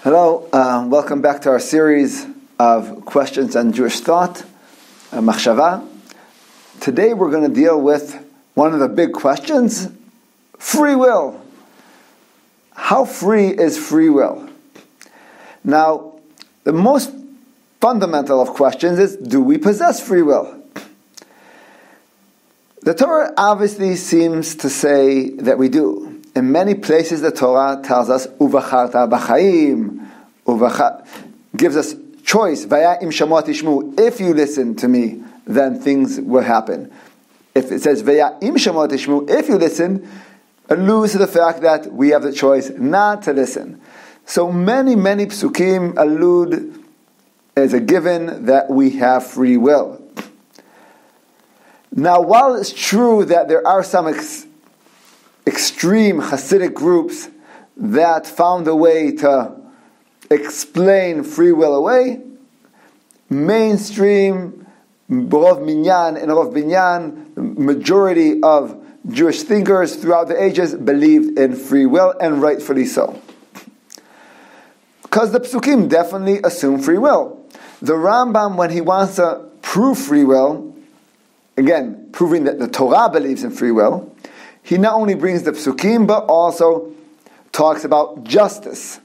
Hello, welcome back to our series of questions on Jewish thought, machshava. Today we're going to deal with one of the big questions, free will. How free is free will? Now, the most fundamental of questions is, do we possess free will? The Torah obviously seems to say that we do. In many places the Torah tells us, ובחרת בחיים, gives us choice, vaya im שמורות תשמעו, if you listen to me, then things will happen. If it says, vaya im שמורות תשמעו, if you listen, alludes to the fact that we have the choice not to listen. So many psukim allude as a given that we have free will. Now, while it's true that there are some extreme Hasidic groups that found a way to explain free will away, mainstream Rov Minyan and Rov Binyan, the majority of Jewish thinkers throughout the ages believed in free will, and rightfully so. Because the psukim definitely assume free will. The Rambam, when he wants to prove free will, again, proving that the Torah believes in free will, he not only brings the psukim, but also talks about justice.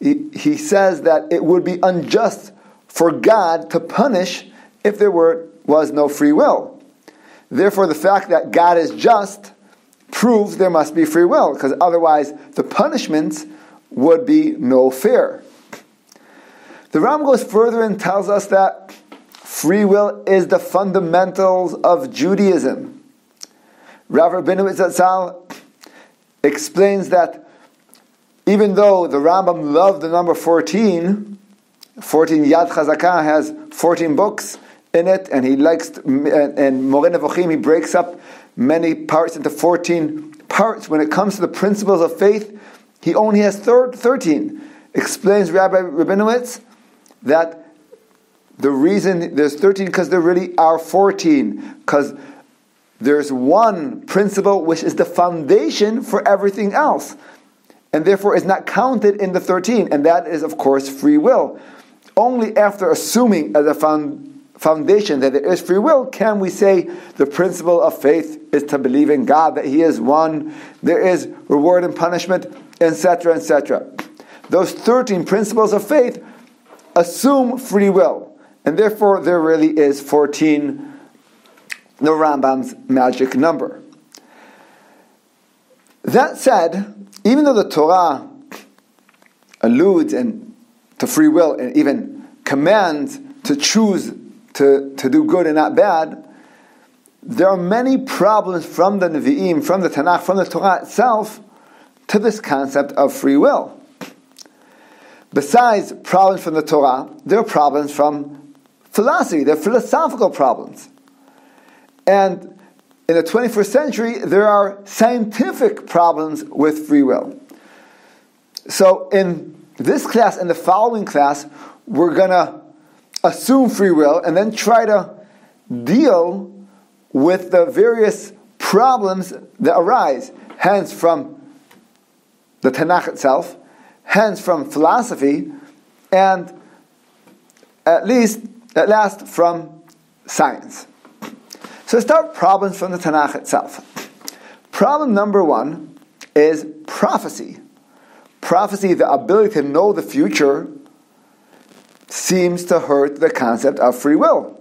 He says that it would be unjust for God to punish if there was no free will. Therefore, the fact that God is just proves there must be free will, because otherwise the punishments would be no fair. The Ram goes further and tells us that free will is the fundamentals of Judaism. Rav Rabbeinu Zatzal explains that even though the Rambam loved the number 14 Yad Chazakah has 14 books in it, and he likes, and Moreh Nevuchim, he breaks up many parts into 14 parts. When it comes to the principles of faith, he only has 13. Explains Rabbi Rabinowitz that the reason there's 13 because there really are 14, because there's one principle which is the foundation for everything else, and therefore is not counted in the 13, and that is, of course, free will. Only after assuming as a foundation that there is free will can we say the principle of faith is to believe in God, that He is one, there is reward and punishment, etc., etc. Those 13 principles of faith assume free will, and therefore there really is 14, the Rambam's magic number. That said, even though the Torah alludes to free will and even commands to choose to do good and not bad, there are many problems from the Nevi'im, from the Tanakh, from the Torah itself, to this concept of free will. Besides problems from the Torah, there are problems from philosophy, there are philosophical problems. And in the 21st century, there are scientific problems with free will. So in this class and the following class, we're going to assume free will and then try to deal with the various problems that arise, hence from the Tanakh itself, hence from philosophy, and at last from science. So let's start problems from the Tanakh itself. Problem number 1 is prophecy. Prophecy, the ability to know the future, seems to hurt the concept of free will.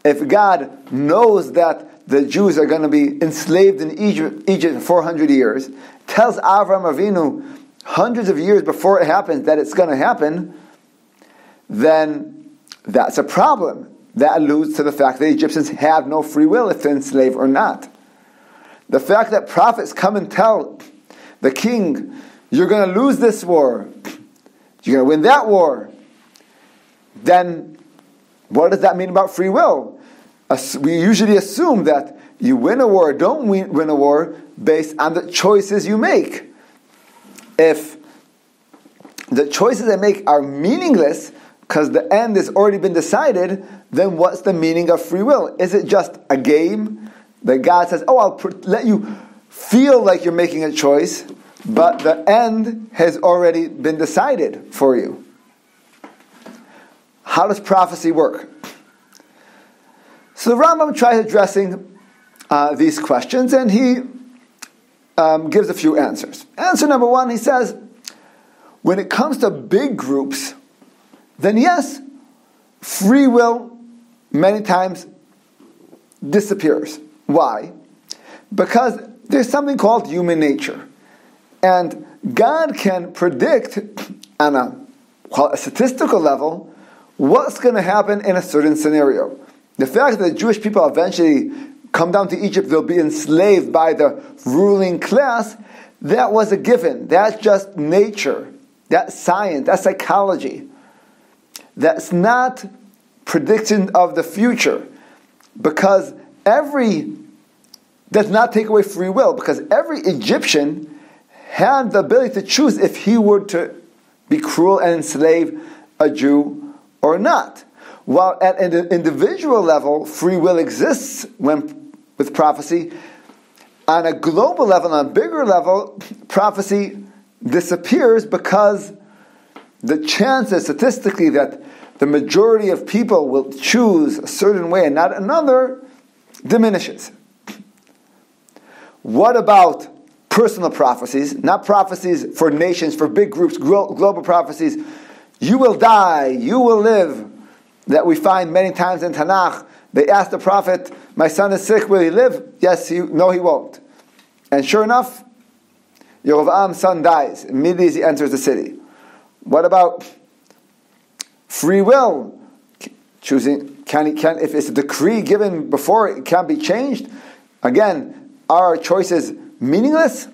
If God knows that the Jews are going to be enslaved in Egypt for 400 years, tells Avraham Avinu hundreds of years before it happens that it's going to happen, then that's a problem. That alludes to the fact that Egyptians have no free will if they're enslaved or not. The fact that prophets come and tell the king, you're going to lose this war, you're going to win that war, then what does that mean about free will? We usually assume that you win a war or don't win a war based on the choices you make. If the choices I make are meaningless because the end has already been decided, then what's the meaning of free will? Is it just a game that God says, I'll let you feel like you're making a choice, but the end has already been decided for you. How does prophecy work? So the Rambam tries addressing these questions, and he gives a few answers. Answer number one, he says, when it comes to big groups, then yes, free will many times disappears. Why? Because there's something called human nature. And God can predict on a statistical level what's going to happen in a certain scenario. The fact that the Jewish people eventually come down to Egypt, they'll be enslaved by the ruling class, that was a given. That's just nature. That's science. That's psychology. That's not prediction of the future. Because does not take away free will, because every Egyptian had the ability to choose if he were to be cruel and enslave a Jew or not. While at an individual level, free will exists with prophecy, on a global level, on a bigger level, prophecy disappears because the chances statistically that the majority of people will choose a certain way and not another diminishes. What about personal prophecies? Not prophecies for nations, for big groups, global prophecies. You will die, you will live, that we find many times in Tanakh. They asked the prophet, my son is sick, will he live? Yes, no he won't. And sure enough, Yeroboam's son dies immediately as he enters the city. What about free will? Choosing, if it's a decree given before, it can't be changed? Again, are choices meaningless?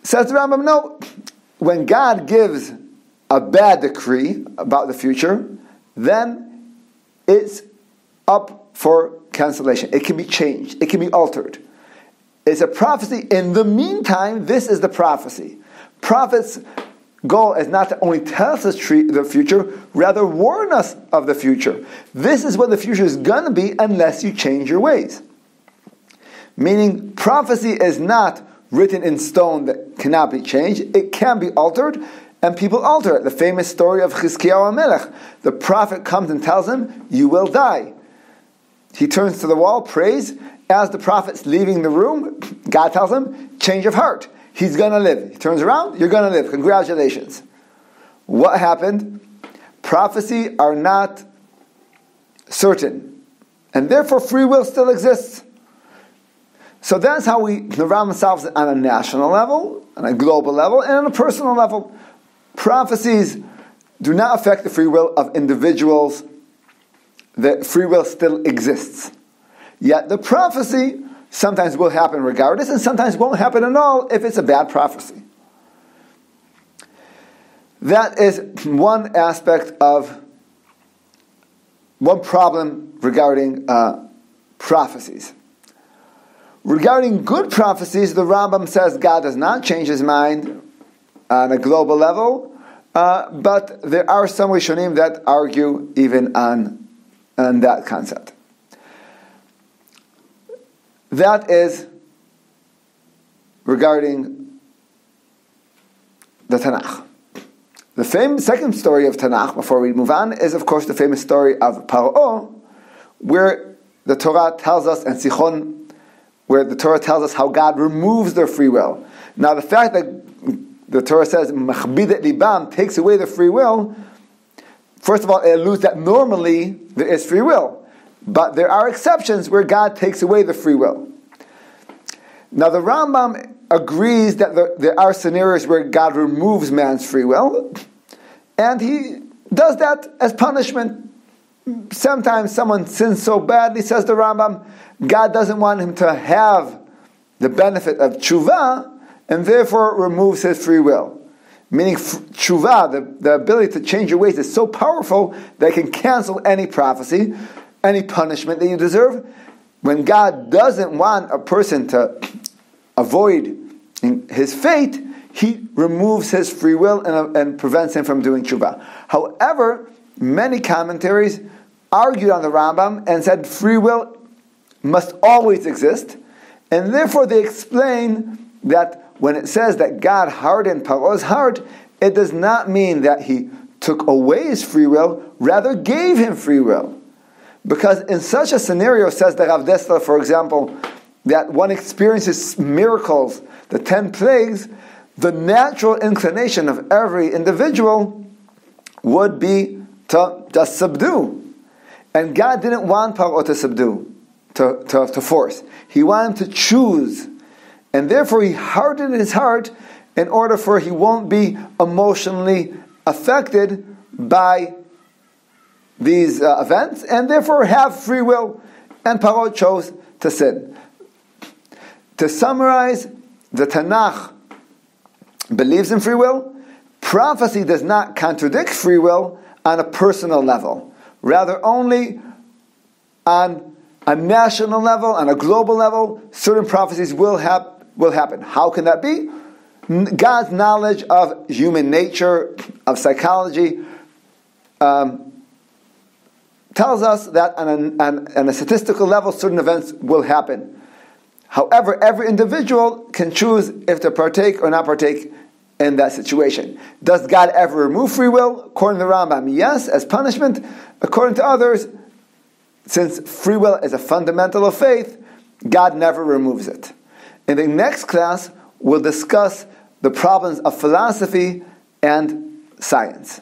Says the Rambam, no. When God gives a bad decree about the future, then it's up for cancellation. It can be changed. It can be altered. It's a prophecy. In the meantime, this is the prophecy. Prophets' goal is not to only tell us the future, rather warn us of the future. This is what the future is going to be unless you change your ways. Meaning, prophecy is not written in stone that cannot be changed. It can be altered, and people alter it. The famous story of Chizkiyahu HaMelech. The prophet comes and tells him, you will die. He turns to the wall, prays. As the prophet's leaving the room, God tells him, change of heart. He's going to live. He turns around, you're going to live. Congratulations. What happened? Prophecy are not certain. And therefore free will still exists. So that's how the Rambam solves it on a national level, on a global level, and on a personal level. Prophecies do not affect the free will of individuals. The free will still exists. Yet the prophecy sometimes will happen regardless, and sometimes won't happen at all if it's a bad prophecy. That is one aspect of one problem regarding prophecies. Regarding good prophecies, the Rambam says God does not change his mind on a global level, but there are some Rishonim that argue even on that concept. That is regarding the Tanakh. The second story of Tanakh, before we move on, is of course the famous story of Paro, where the Torah tells us, and Sichon, where the Torah tells us how God removes their free will. Now the fact that the Torah says, Machbidet libam, takes away the free will, first of all, it alludes that normally there is free will. But there are exceptions where God takes away the free will. Now the Rambam agrees that there are scenarios where God removes man's free will, and he does that as punishment. Sometimes someone sins so badly, says the Rambam, God doesn't want him to have the benefit of tshuva, and therefore removes his free will. Meaning tshuva, the ability to change your ways, is so powerful that it can cancel any prophecy, any punishment that you deserve. When God doesn't want a person to avoid his fate, he removes his free will and prevents him from doing tshuva. However, many commentaries argued on the Rambam and said free will must always exist, and therefore they explain that when it says that God hardened Paro's heart, it does not mean that he took away his free will, rather gave him free will. Because in such a scenario, says the Rav Dessler, for example, that one experiences miracles, the 10 plagues, the natural inclination of every individual would be to just subdue. And God didn't want Paro to subdue, to force. He wanted him to choose. And therefore he hardened his heart in order for he won't be emotionally affected by these events, and therefore have free will. And Paro chose to sin. To summarize, the Tanakh believes in free will. Prophecy does not contradict free will on a personal level. Rather, only on a national level, on a global level, certain prophecies will happen. How can that be? God's knowledge of human nature, of psychology, tells us that on a statistical level, certain events will happen. However, every individual can choose if to partake or not partake in that situation. Does God ever remove free will? According to the Rambam, yes, as punishment. According to others, since free will is a fundamental of faith, God never removes it. In the next class, we'll discuss the problems of philosophy and science.